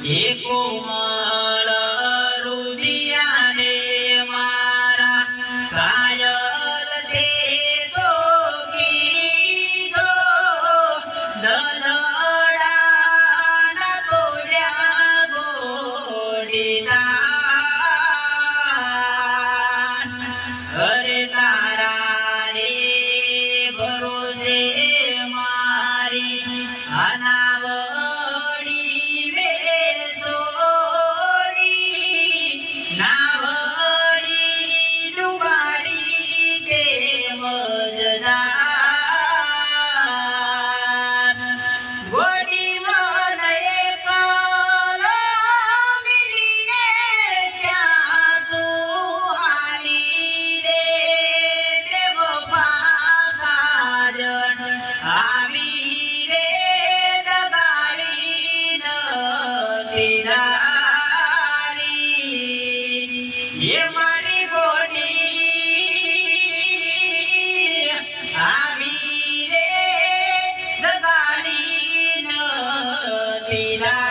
એકો મળ રૂપિયાને મારા કાયલ તે તો કીધો દલડાના તોડ્યા ગોડીના અરે તારા રે ભરોસે મારી અનાવડી વેચોડી નાવડી ડુબાડી તે મજદાર ગોડી મને કાલો મિલીને ક્યાં તું હાલી રે બેવફા સાજણ આવી રે દગાડી નથી ધારી એ મારી ગોડી આવી રે દગાડી નથી ધારી